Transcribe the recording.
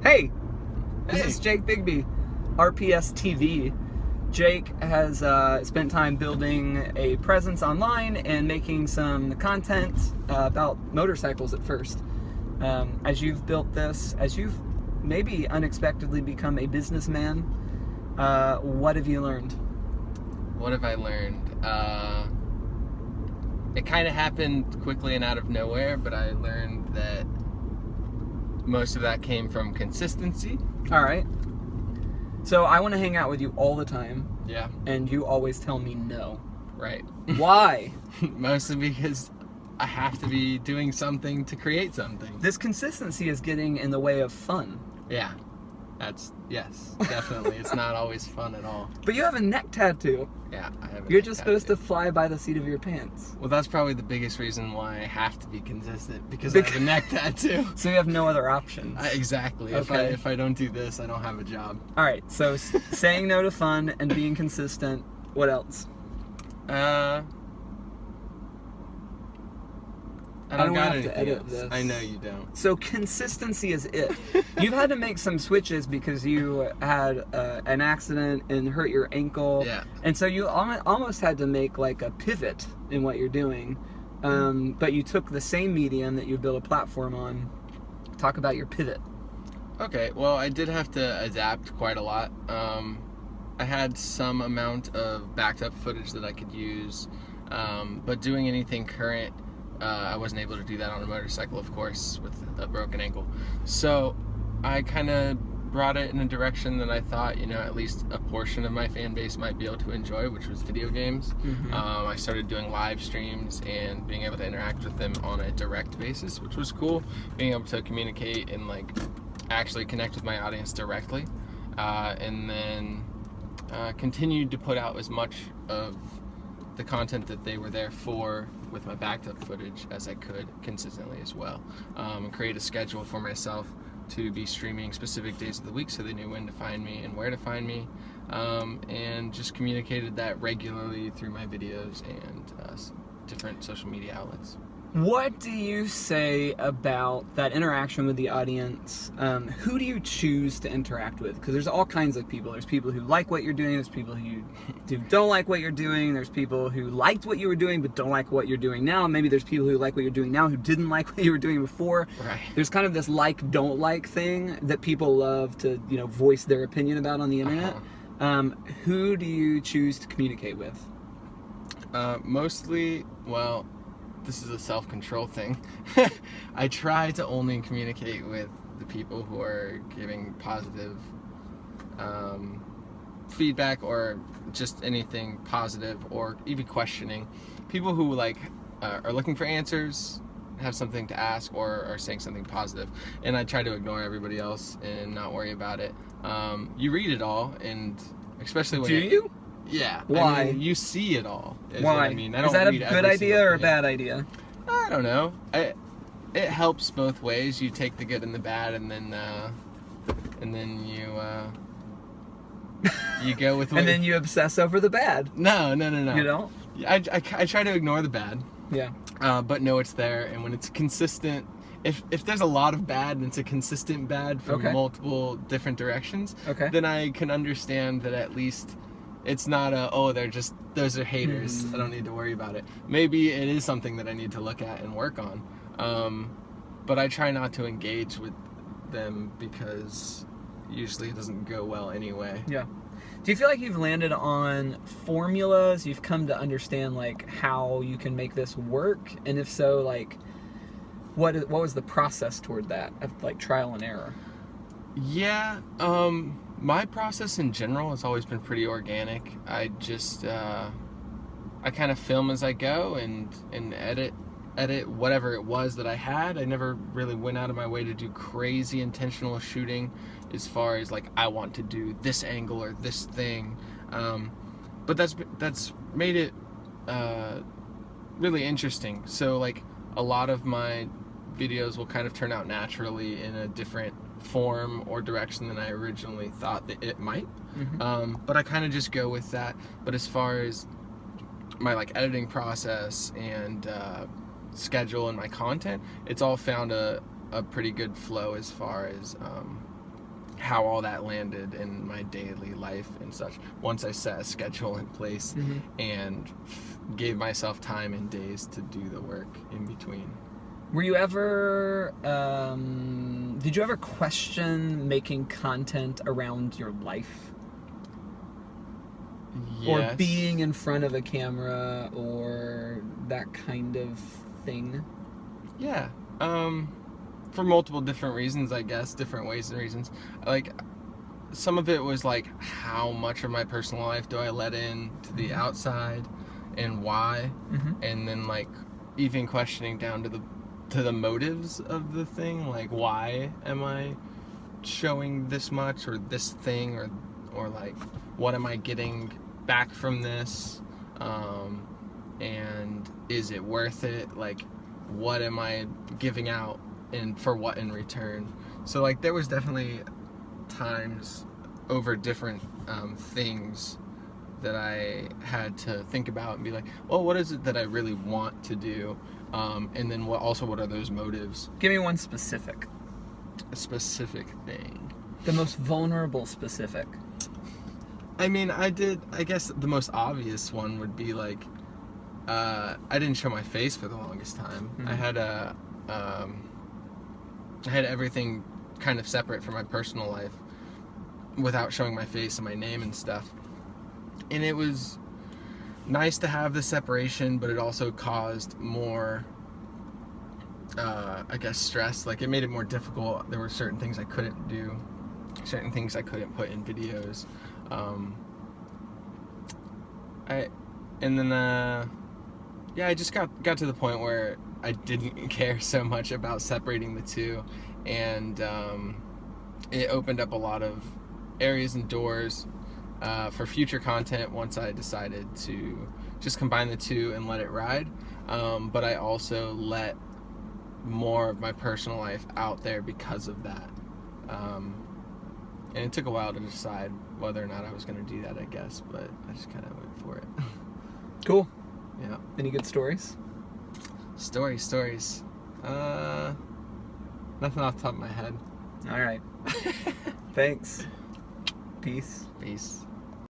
Hey, this Hey. is Jake Bigby, RPS TV. Jake has spent time building a presence online and making some content about motorcycles at first. As you've built this, as you've maybe unexpectedly become a businessman, what have you learned? What have I learned? It kind of happened quickly and out of nowhere, but I learned that most of that came from consistency. All right. So I want to hang out with you all the time, Yeah, and you always tell me no. right. Why? Mostly because I have to be doing something to create something. This consistency is getting in the way of fun. Yeah, yes, definitely. It's not always fun at all. But you have a neck tattoo. Yeah, I have. You're just supposed to fly by the seat of your pants. Well, that's probably the biggest reason why I have to be consistent, because I have a neck tattoo. So you have no other options. Exactly. Okay. If I don't do this, I don't have a job. All right. So saying no to fun and being consistent. What else? I don't got have to anything edit else. this. I know you don't. So consistency is it. You've had to make some switches because you had an accident and hurt your ankle. Yeah. And so you almost had to make like a pivot in what you're doing. But you took the same medium that you built a platform on. Talk about your pivot. Okay, well, I did have to adapt quite a lot. I had some amount of backed up footage that I could use, but doing anything current, I wasn't able to do that on a motorcycle, of course, with a broken ankle. So I kind of brought it in a direction that I thought, at least a portion of my fan base might be able to enjoy, which was video games. Mm-hmm. I started doing live streams and being able to interact with them on a direct basis, which was cool. Being able to communicate and actually connect with my audience directly, and then continued to put out as much of the content that they were there for with my backed up footage as I could consistently as well, and create a schedule for myself to be streaming specific days of the week so they knew when to find me and where to find me, and just communicated that regularly through my videos and different social media outlets. What do you say about that interaction with the audience? Who do you choose to interact with? Because there's all kinds of people. There's people who like what you're doing. There's people who don't like what you're doing. There's people who liked what you were doing but don't like what you're doing now. Maybe there's people who like what you're doing now who didn't like what you were doing before. Right. There's kind of this like, don't like thing that people love to, voice their opinion about on the internet. Who do you choose to communicate with? Mostly, well, this is a self-control thing. I try to only communicate with the people who are giving positive feedback or just anything positive or even questioning. People who are looking for answers, have something to ask, or are saying something positive. And I try to ignore everybody else and not worry about it. You read it all, and especially when Do you? Yeah. Why? I mean, you see it all. Is Why? What I mean. I Is don't that a read good every idea single or a thing. bad idea? I don't know. It helps both ways. You take the good and the bad, and then you go with. And then you obsess over the bad. No. You don't? I try to ignore the bad, Yeah. but know it's there, and when it's consistent. If there's a lot of bad and it's a consistent bad from Okay. multiple different directions, Okay. then I can understand that at least it's not those are haters. I don't need to worry about it. Maybe it is something that I need to look at and work on. But I try not to engage with them because usually it doesn't go well anyway. Yeah. Do you feel like you've landed on formulas? You've come to understand how you can make this work? And if so, what was the process toward that of trial and error? Yeah, my process in general has always been pretty organic. I just I kind of film as I go and edit whatever it was that I had. I never really went out of my way to do crazy intentional shooting as far as I want to do this angle or this thing. But that's made it really interesting. So a lot of my videos will kind of turn out naturally in a different form or direction than I originally thought that it might. Mm-hmm. But I kind of just go with that. But as far as my editing process and schedule and my content, it's all found a pretty good flow as far as how all that landed in my daily life and such once I set a schedule in place and gave myself time and days to do the work in between. Were you ever, did you ever question making content around your life? Yes. Or being in front of a camera or that kind of thing? Yeah. For multiple different reasons, I guess, different ways and reasons. Like, some of it was like, how much of my personal life do I let in to the outside, and why? And then like even questioning down to the motives of the thing, like why am I showing this much or this thing, or like what am I getting back from this, and is it worth it? Like, what am I giving out and for what in return? So like there was definitely times over different things that I had to think about and be like, well, what is it that I really want to do, and then what are those motives? Give me one specific. A specific thing. The most vulnerable specific. I mean, I guess the most obvious one would be like, I didn't show my face for the longest time. I had everything kind of separate from my personal life without showing my face and my name and stuff. And it was nice to have the separation, but it also caused more, I guess, stress. Like, it made it more difficult. There were certain things I couldn't do, certain things I couldn't put in videos. I just got to the point where I didn't care so much about separating the two, and it opened up a lot of areas and doors for future content once I decided to just combine the two and let it ride. But I also let more of my personal life out there because of that. And it took a while to decide whether or not I was going to do that, I guess, but I just kind of went for it. Cool. Yeah. Any good stories? Stories. Nothing off the top of my head. All right. Thanks. Peace. Peace.